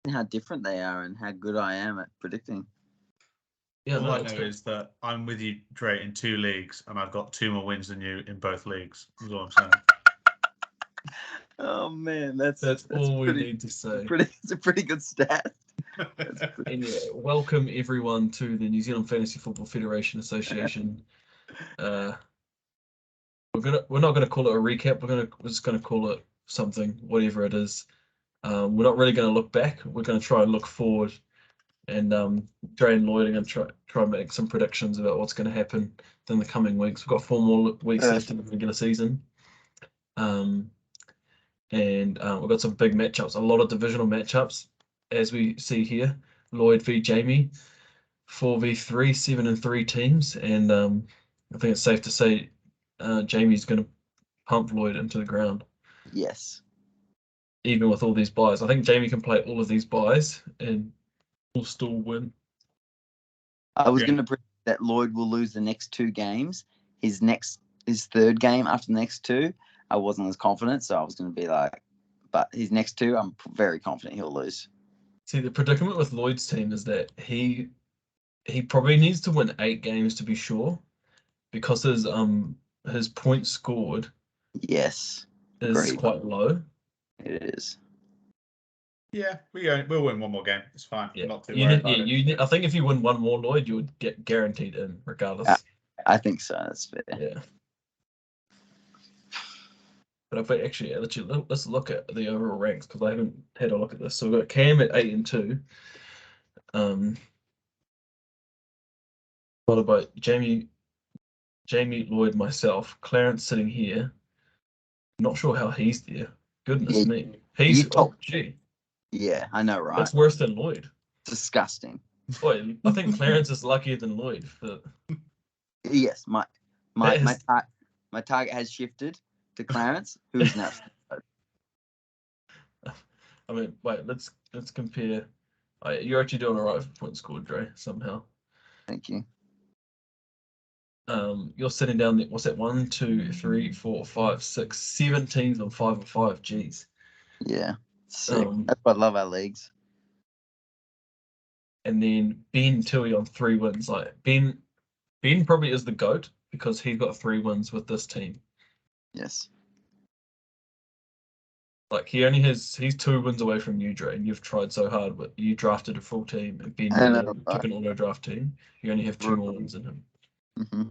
how different they are and how good I am at predicting. Yeah, all I know is that I'm with you, Dre, in 2 leagues, and I've got 2 more wins than you in both leagues. That's all I'm saying. Oh man, that's all we pretty, need to say. It's a pretty good stat. Anyway, welcome everyone to the New Zealand Fantasy Football Federation Association. We're not gonna call it a recap. We're just gonna call it something, whatever it is. We're not really gonna look back. We're gonna try and look forward. And Dre and Lloyd are going to try and make some predictions about what's going to happen in the coming weeks. We've got 4 more weeks left in the regular season. And we've got some big matchups, a lot of divisional matchups, as we see here. Lloyd v Jamie, 4v3, 7-3 teams. And I think it's safe to say Jamie's going to pump Lloyd into the ground. Yes. Even with all these buys. I think Jamie can play all of these buys and will still win. I was going to predict that Lloyd will lose the next 2 games. His third game after the next 2, I wasn't as confident, so I was going to be like, but his next 2, I'm very confident he'll lose. See, the predicament with Lloyd's team is that he probably needs to win 8 games to be sure, because his points scored is Agreed. Quite low. It is. Yeah, we'll win 1 more game. It's fine. Yeah. Not too worried about it. I think if you win 1 more, Lloyd, you would get guaranteed in, regardless. I think so. That's fair. Yeah. But if we actually let's look at the overall ranks, because I haven't had a look at this. So we've got Cam at 8-2. Followed by Jamie, Lloyd, myself, Clarence sitting here. Not sure how he's there. Goodness me. He's gee. Yeah, I know, right? That's worse than Lloyd. Disgusting. Boy, I think Clarence is luckier than Lloyd. Yes, my target has shifted to Clarence, who's now. I mean, wait, let's compare. You're actually doing all right for points scored, Dre, somehow. Thank you. You're sitting down there. What's that? 1, 2, 3, 4, 5, 6, 7 teams on 5 and 5. Jeez. Yeah, sick. That's why I love our leagues. And then Ben Tui on 3 wins. Like Ben probably is the GOAT because he's got 3 wins with this team. Yes. Like he's 2 wins away from you, Dre, and you've tried so hard, but you drafted a full team, and Ben took an auto draft team. You only have 2 more wins in him. Mm-hmm.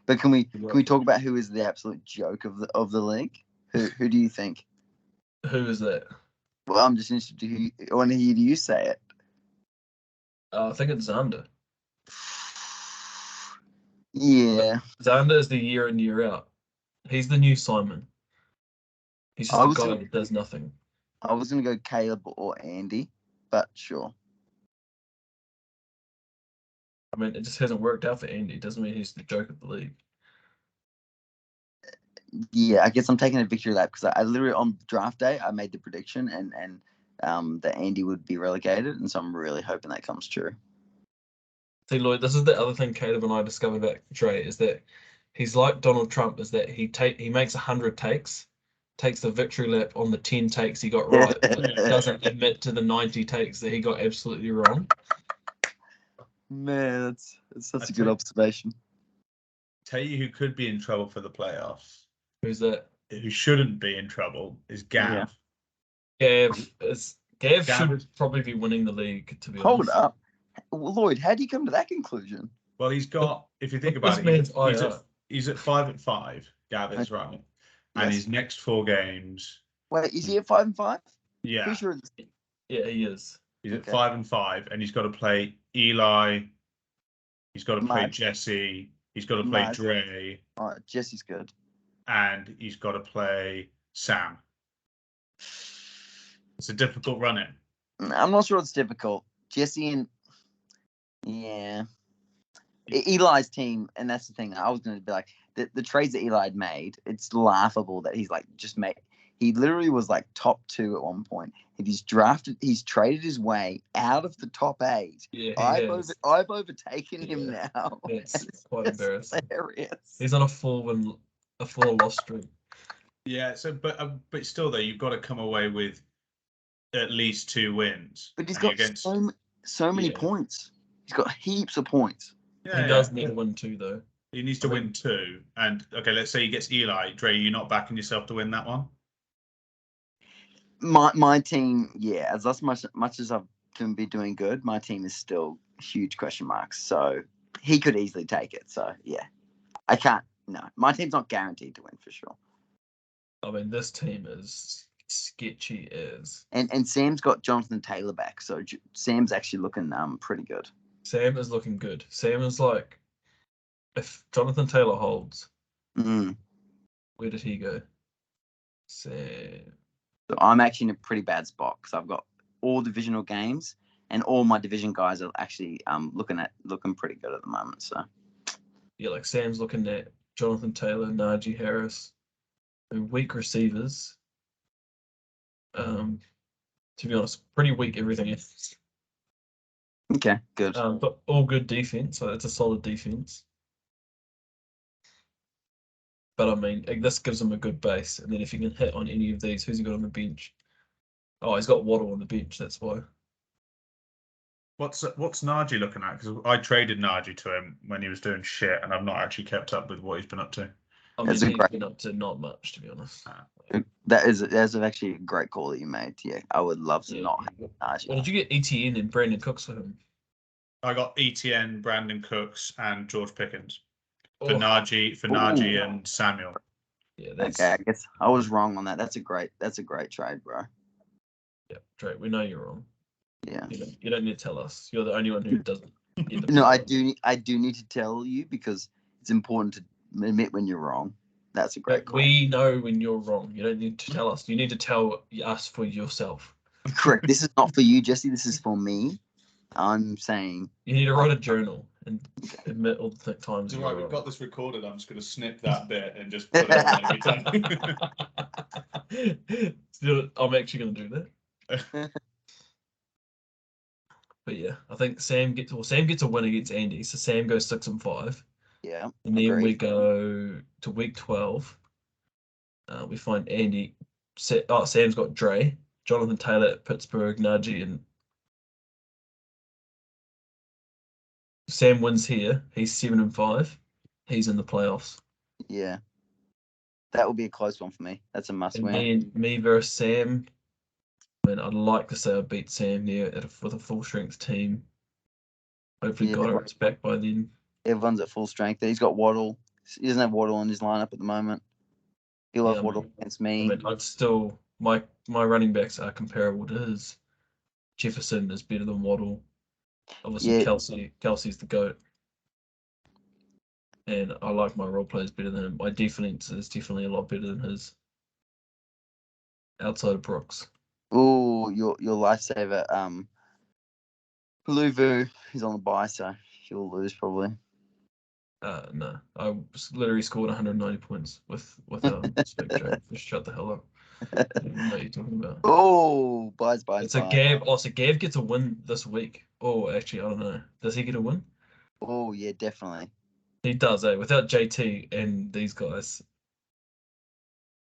But can we talk about who is the absolute joke of the league? Who do you think? Who is that? Well, I'm just interested I want to hear you say it. I think it's Xander. Yeah. Xander is the year in, year out. He's the new Simon. He's just a guy that does nothing. I was going to go Caleb or Andy, but sure. I mean, it just hasn't worked out for Andy. It doesn't mean he's the joke of the league. Yeah, I guess I'm taking a victory lap because I literally on draft day I made the prediction and that Andy would be relegated, and so I'm really hoping that comes true. See, Lloyd, this is the other thing Caleb and I discovered about Dre is that he's like Donald Trump. Is that he makes 100 takes, takes the victory lap on the 10 takes he got right, but doesn't admit to the 90 takes that he got absolutely wrong. Man, that's such a good observation. Tell you who could be in trouble for the playoffs. Who's that? Who shouldn't be in trouble is Gav. Yeah. Gav should probably be winning the league, to be Hold honest. up. Lloyd, how do you come to that conclusion? Well, he's got, if you think about it, he's at 5-5. Gav is right. And his next 4 games. Wait, is he at 5-5? Yeah. Pretty sure yeah, he is. He's at 5-5, and he's got to play Eli. He's got to play Jesse. He's got to play Dre. All right, Jesse's good. And he's got to play Sam. It's a difficult run-in. I'm not sure it's difficult. Jesse and Eli's team, and that's the thing. I was going to be like, the trades that Eli had made, it's laughable that he's like just made. He literally was like top 2 at one point. He's traded his way out of the top 8. Yeah, I've overtaken him now. It's quite embarrassing. Hilarious. He's on a 4 loss streak. Yeah. So, but still, though, you've got to come away with at least 2 wins. But he's got so many points. He's got heaps of points. Yeah, he does need to win 2, though. He needs to win 2. And, okay, let's say he gets Eli. Dre, you're not backing yourself to win that one? My team, yeah, as much as I've can be doing good, my team is still huge question marks. So he could easily take it. So, yeah. I can't. No, my team's not guaranteed to win for sure. I mean, this team is sketchy as. And Sam's got Jonathan Taylor back, so Sam's actually looking pretty good. Sam is looking good. Sam is like, if Jonathan Taylor holds, where did he go? Sam. So I'm actually in a pretty bad spot because I've got all divisional games and all my division guys are actually looking pretty good at the moment. So yeah, like Sam's looking at Jonathan Taylor, Najee Harris, weak receivers. To be honest, pretty weak everything else. Okay, good. But all good defense. So it's a solid defense. But I mean, this gives him a good base. And then if he can hit on any of these, who's he got on the bench? Oh, he's got Waddle on the bench. That's why. What's Najee looking at? Because I traded Najee to him when he was doing shit, and I've not actually kept up with what he's been up to. I mean, he's been up to not much, to be honest. That's actually a great call that you made. Yeah, I would love to not have Najee. Well, did you get ETN and Brandon Cooks for him? I got ETN, Brandon Cooks, and George Pickens for Najee and Samuel. Yeah, that's okay. I guess I was wrong on that. That's a great trade, bro. Yeah, Drake. We know you're wrong. Yeah. You don't need to tell us. You're the only one who doesn't. No, I do need to tell you because it's important to admit when you're wrong. That's a great call. We know when you're wrong. You don't need to tell us. You need to tell us for yourself. Correct. This is not for you, Jesse. This is for me. I'm saying you need to write a journal and admit all the times. Right, we've got this recorded. I'm just going to snip that bit and just put it on every time. I'm actually going to do that. But yeah, I think Sam gets a win against Andy, so Sam goes 6-5. Yeah. And then we go to week 12. We find Andy. Sam's got Dre, Jonathan Taylor at Pittsburgh, Najee, and Sam wins here. He's 7-5. He's in the playoffs. Yeah. That will be a close one for me. That's a must win. And me versus Sam. I mean, I'd like to say I beat Sam there with a full strength team. Hopefully, Goddard's back by then. Everyone's at full strength. He's got Waddle. He doesn't have Waddle in his lineup at the moment. He'll have Waddle against me. I mean, I'd still my running backs are comparable to his. Jefferson is better than Waddle. Obviously, Kelsey's the GOAT. And I like my role players better than him. My defense is definitely a lot better than his. Outside of Brooks. Oh, your lifesaver, Luvu, he's on the bye, so he'll lose probably. No, I literally scored 190 points with Spectre. Just shut the hell up. I don't know what you're talking about. Oh, buys. So Gav gets a win this week. Oh, actually, I don't know. Does he get a win? Oh yeah, definitely. He does, eh? Without JT and these guys.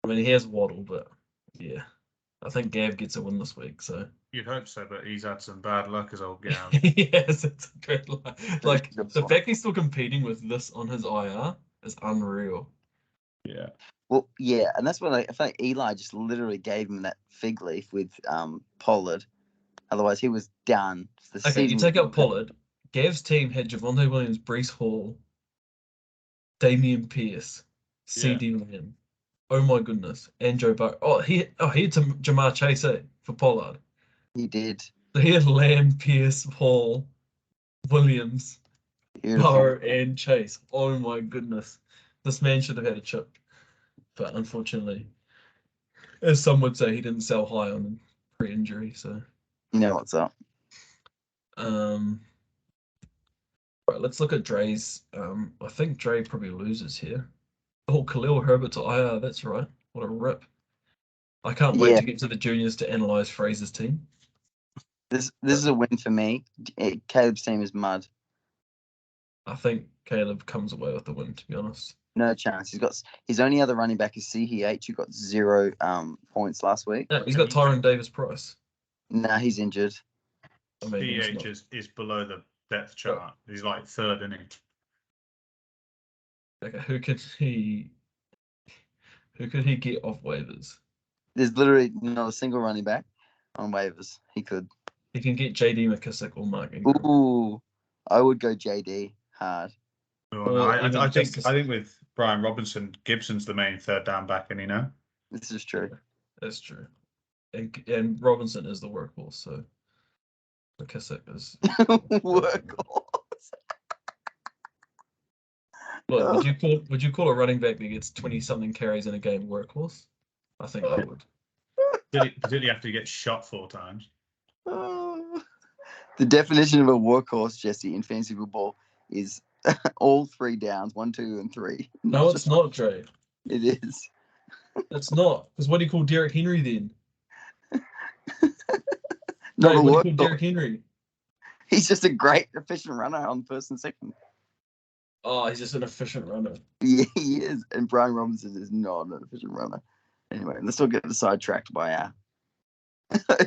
I mean, he has Waddle, but yeah. I think Gav gets a win this week, so. You'd hope so, but he's had some bad luck as old Gav. Yes, it's a great luck. Like, the fact he's still competing with this on his IR is unreal. Yeah. Well, yeah, and that's when I feel like Eli just literally gave him that fig leaf with Pollard. Otherwise, he was done. Okay, you take out Pollard. Gav's team had Javonte Williams, Breece Hall, Damian Pierce, CD Lamb. Oh my goodness. And Joe Burrow. Oh, he had some Jamar Chase for Pollard. He did. So he had Lamb, Pierce, Hall, Williams, Burrow, and Chase. Oh my goodness. This man should have had a chip. But unfortunately, as some would say, he didn't sell high on pre-injury, so. You know what's up. Right, let's look at Dre's. I think Dre probably loses here. Oh, Khalil Herbert to IR. That's right. What a rip. I can't wait to get to the juniors to analyze Fraser's team. This is a win for me. Caleb's team is mud. I think Caleb comes away with the win, to be honest. No chance. He's got his only other running back is CEH, who got 0 points last week. Yeah, he's got Tyron Davis-Price. Nah, he's injured. I mean, PH is below the depth chart. He's like third inning. Okay, who could he get off waivers? There's literally not a single running back on waivers. He could. He can get JD McKissick or Mark Ingram. Ooh, I would go JD hard. No, I think with Brian Robinson, Gibson's the main third down back, and This is true. That's true. And Robinson is the workhorse, so McKissick is workhorse. Look, would you call a running back that gets 20-something carries in a game workhorse? I think I would. Particularly after he gets shot 4 times. The definition of a workhorse, Jesse, in fantasy football is all 3 downs, 1, 2, and 3. No, it's not, Dre. It is. It's not. Because what do you call Derrick Henry then? Not a what do you call Derrick Henry? He's just a great, efficient runner on first and second. Oh, he's just an efficient runner. Yeah, he is. And Brian Robinson is not an efficient runner. Anyway, let's not get sidetracked by our.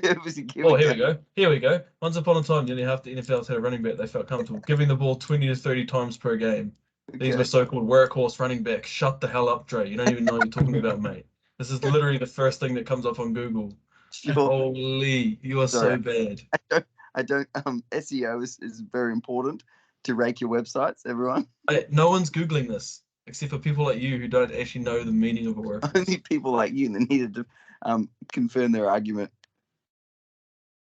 Here we go. Once upon a time, nearly half the NFL's had a running back they felt comfortable giving the ball 20 to 30 times per game. Okay. These were so-called workhorse running backs. Shut the hell up, Dre. You don't even know what you're talking about, mate. This is literally the first thing that comes up on Google. Sure. Holy, you are so bad. I don't. SEO is very important to rank your websites, everyone. No one's Googling this, except for people like you who don't actually know the meaning of a word. Only people like you that needed to confirm their argument.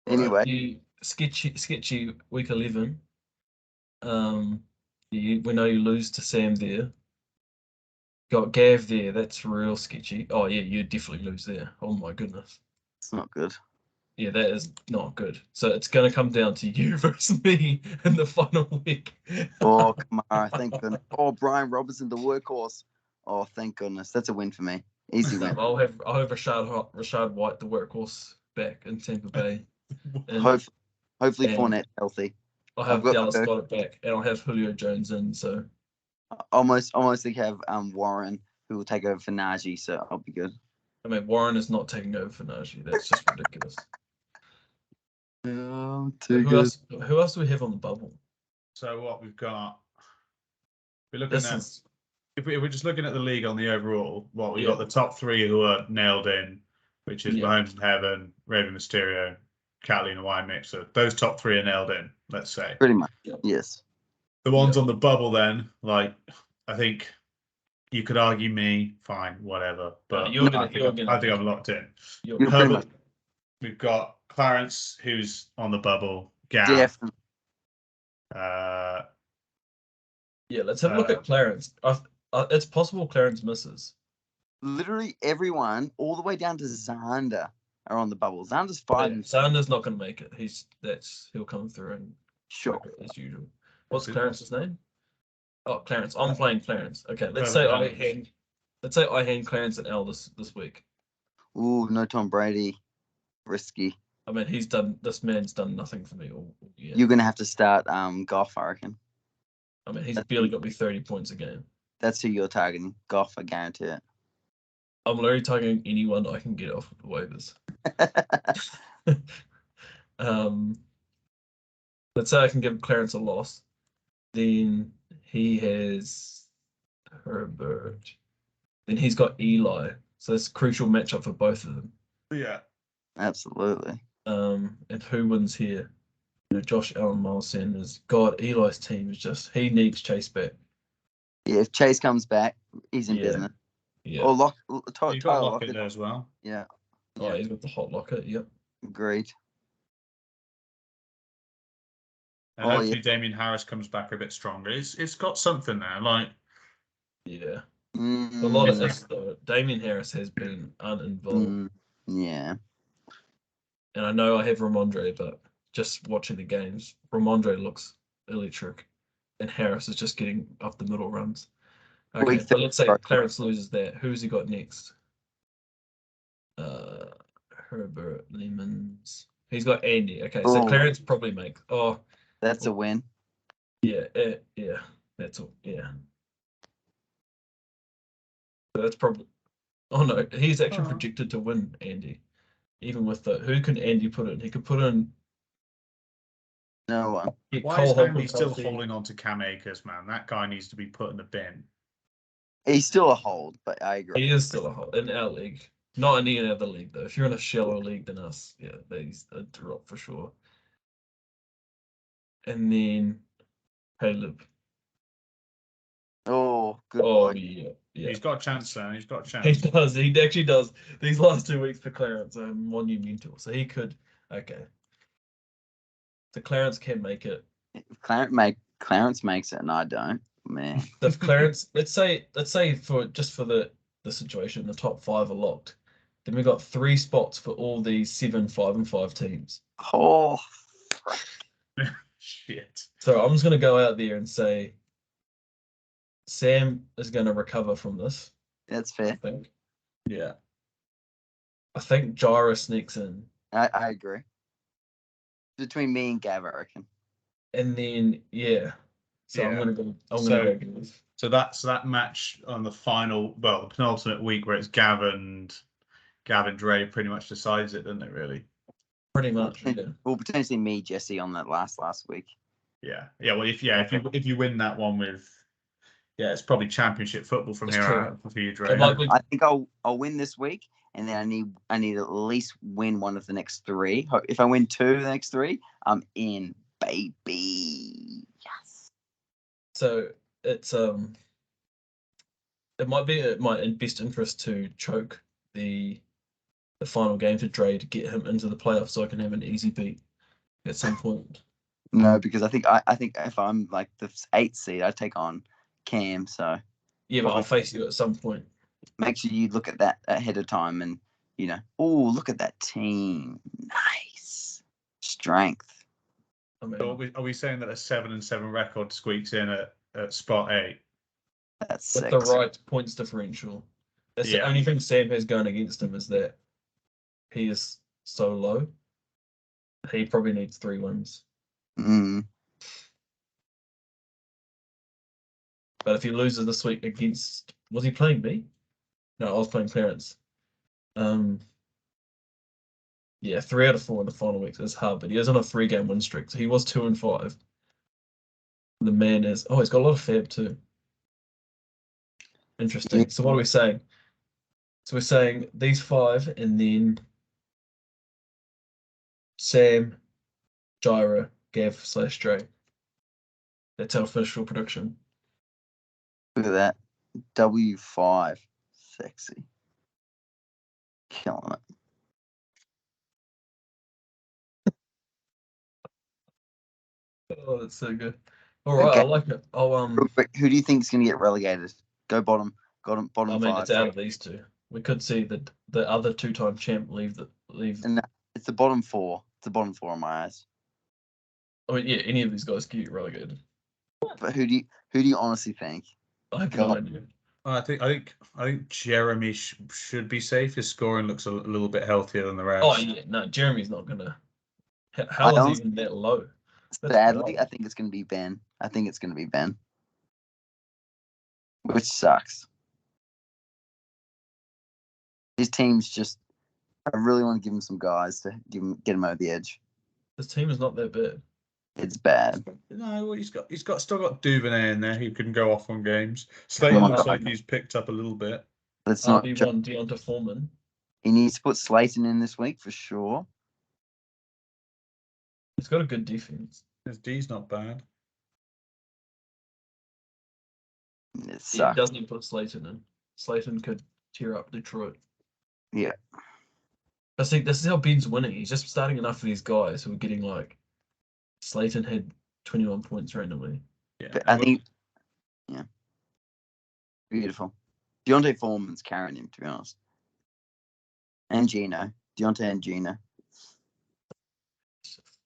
Anyway. Right, sketchy week 11. We know you lose to Sam there. Got Gav there. That's real sketchy. Oh, yeah, you definitely lose there. Oh, my goodness. It's not good. Yeah, that is not good. So it's going to come down to you versus me in the final week. Oh, come on. Thank goodness. Oh, Brian Robinson, the workhorse. Oh, thank goodness. That's a win for me. Easy win. I'll have Rashad White, the workhorse, back in Tampa Bay. Hopefully Fournette's healthy. I'll have Dallas Goedert back, and I'll have Julio Jones in. So almost have Warren, who will take over for Najee. So I'll be good. I mean, Warren is not taking over for Najee. That's just ridiculous. Who else do we have on the bubble? So what we've got, we're looking at. If we're just looking at the league on the overall, we've got the top 3 who are nailed in, which is Mahomes and Heaven, Raven Mysterio, Catalina Wine Mixer. Those top 3 are nailed in, let's say. Pretty much, yes. The ones on the bubble then, like, I think you could argue me, fine, whatever. But I think I'm locked in. Herbert, we've got Clarence, who's on the bubble. Gav. Definitely. Let's have a look at Clarence. It's possible Clarence misses. Literally everyone, all the way down to Xander, are on the bubble. Xander's 5. Xander's not going to make it. He'll come through and sure as usual. What's Clarence's name? Oh, Clarence. I'm playing Clarence. Okay, let's say I hand Clarence an L this week. Ooh, no Tom Brady. Risky. I mean, this man's done nothing for me all year. You're gonna have to start Goff, I reckon. I mean, he's barely got me 30 points a game. That's who you're targeting. Goff, I guarantee it. I'm literally targeting anyone I can get off of the waivers. Let's say I can give Clarence a loss. Then he has Herbert. Then he's got Eli. So it's a crucial matchup for both of them. Yeah. Absolutely. And who wins here? Josh Allen, Miles Sanders. God, Eli's team is he needs Chase back. Yeah, if Chase comes back, he's in business. Yeah. Or you got Lockett there as well. Yeah. Oh, he's got the hot Lockett. Yep. Agreed. And hopefully Damian Harris comes back a bit stronger. It's got something there, like. Yeah. A lot of this though. Damian Harris has been uninvolved. Yeah. And I know I have Ramondre, but just watching the games, Ramondre looks electric, and Harris is just getting up the middle runs. Okay, but let's say Clarence loses that. Who's he got next? Herbert, Lemons. He's got Andy. Okay, so Clarence probably makes. Oh, that's a win. Yeah, that's all. Yeah. So that's probably. Oh no, he's actually projected to win, Andy. even with who can Andy put in? He could put in. No one. Why is Andy still holding on to Cam Akers, man? That guy needs to be put in the bin. He's still a hold, but I agree. He is still a hold in our league. Not in any other league, though. If you're in a shallower league than us, yeah, he's a drop for sure. And then Caleb. Oh, good Oh, boy. yeah. He's got a chance, man. He's got a chance. He does. He actually does. These last 2 weeks for Clarence are monumental. So he could. Okay. So Clarence can make it. If Clarence makes it and I don't, man. If Clarence, let's say for the situation, the top 5 are locked. Then we've got 3 spots for all these 7 5-5 teams. Oh, shit. So I'm just going to go out there and say Sam is going to recover from this. that's fair. I think. Yeah. I think Jira sneaks in. I agree. Between me and Gav, I reckon. And then So Yeah. I'm gonna go with. So that's that match on the the penultimate week where it's Gavin Dre pretty much decides it, doesn't it? Really. Pretty much. Yeah. Well, potentially me, Jesse, on that last week. Yeah. Well, if you win that one with, it's probably championship football from here out for you, Dre. I think I'll win this week, and then I need to at least win one of the next 3. If I win 2 of the next 3, I'm in, baby. Yes. So it's it might be in my best interest to choke the final game to Dre to get him into the playoffs so I can have an easy beat at some point. No, because I think if I'm like the 8th seed, I take on Cam. So yeah, but I'll face you at some point. Make sure you look at that ahead of time, and look at that team. Nice strength. I mean, so are we saying that a 7-7 record squeaks in at spot 8? That's with 6. The right points differential. That's the only thing Sam has going against him is that he is so low. He probably needs 3 wins. Mm. But if he loses this week against, was he playing me? No, I was playing Clarence. 3 out of 4 in the final weeks is hard, but he is on a 3-game win streak. So he was 2-5. The man is he's got a lot of fab too. Interesting. Yeah. So what are we saying? So we're saying these 5 and then Sam, Jira, Gav / Dre. That's our official prediction. Look at that. W5. Sexy. Killing it. Oh, that's so good. All right, okay. I like it. Who do you think is going to get relegated? Go bottom 5. I mean, it's out of these 2. We could see the other 2-time champ leave. And it's the bottom 4. It's the bottom 4 in my eyes. I mean, any of these guys can get relegated. But who do you honestly think? I have no idea. I think Jeremy should be safe. His scoring looks a little bit healthier than the rest. Oh yeah, no, Jeremy's not gonna. How is he even that low? Sadly, I think it's going to be Ben. Which sucks. His team's just. I really want to give him some guys to get him over the edge. His team is not that bad. It's bad. No, well, he's still got Duvernay in there. He can go off on games. Slayton looks like he's picked up a little bit. Let's not RB1 Deonta Foreman. He needs to put Slayton in this week for sure. He's got a good defense. His D's not bad. It sucks. He doesn't even put Slayton in. Slayton could tear up Detroit. Yeah. I think this is how Ben's winning. He's just starting enough of these guys who are getting like Slayton had 21 points randomly. Yeah. But I think beautiful. Deontay Foreman's carrying him, to be honest. And Gino. Deontay and Gino.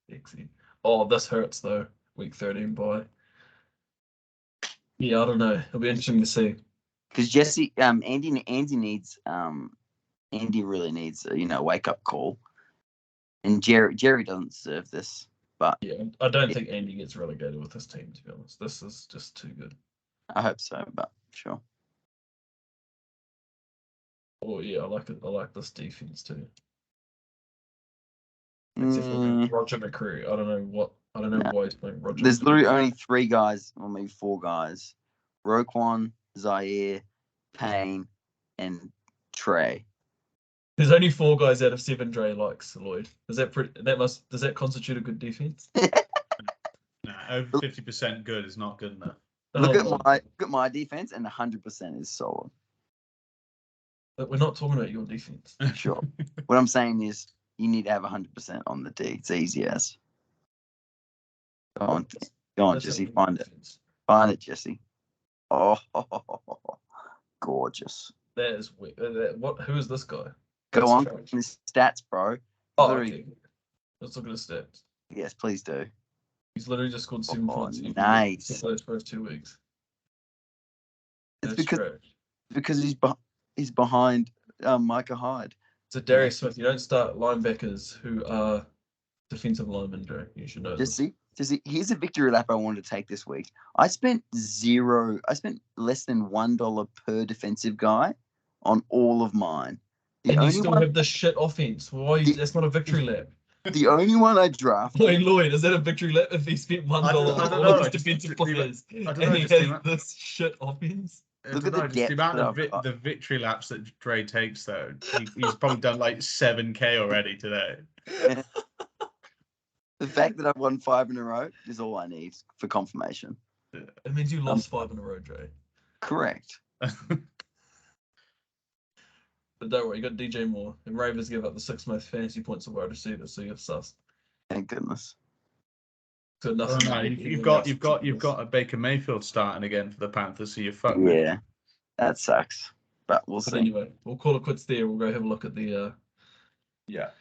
Sexy. Oh, this hurts though. Week 13 bye. Yeah, I don't know. It'll be interesting to see. Because Jesse, Andy needs, Andy really needs a wake up call, and Jerry doesn't deserve this. But yeah, I don't think Andy gets relegated with this team. To be honest, this is just too good. I hope so, but sure. Oh yeah, I like it. I like this defense too. except for Roger McCreary. I don't know why he's playing Roger. There's McCreary. literally only 3 guys, or maybe 4 guys: Roquan, Zaire, Payne, and Trey. There's only 4 guys out of 7 Dre likes, Lloyd. Does that constitute a good defense? No, over 50% good is not good enough. Look at my defense, and 100% is solid. But we're not talking about your defense. Sure. What I'm saying is, you need to have 100% on the D. It's easy as. Go on, Jesse. Find it, Jesse. Oh, gorgeous. That is weird. Who is this guy? Go on, his stats, bro. Oh, okay. Let's look at his stats. Yes, please do. He's literally just scored 7 points. Nice. For those first 2 weeks. It's because he's behind Micah Hyde. So Darius Smith, you don't start linebackers who are defensive linemen, Joe. You should know this. Jesse, here's a victory lap I wanted to take this week. I spent less than $1 per defensive guy on all of mine. And you still have the shit offense. That's not a victory lap. The only one I drafted. Wait, Lloyd, is that a victory lap if he spent $1 on all of his defensive players and he has this shit offense? Look at the amount of the victory laps that Dre takes, though. He's probably done like 7K already today. Yeah. The fact that I've won 5 in a row is all I need for confirmation. It means you lost 5 in a row, Dre. Correct. But don't worry, you got DJ Moore, and Ravens give up the 6th most fantasy points of wide receiver, so you're sus. Thank goodness. So nothing. You've got a Baker Mayfield starting again for the Panthers, so you're fucked. Yeah, that sucks. But we'll see. Anyway, we'll call it quits there. We'll go have a look at the. Yeah.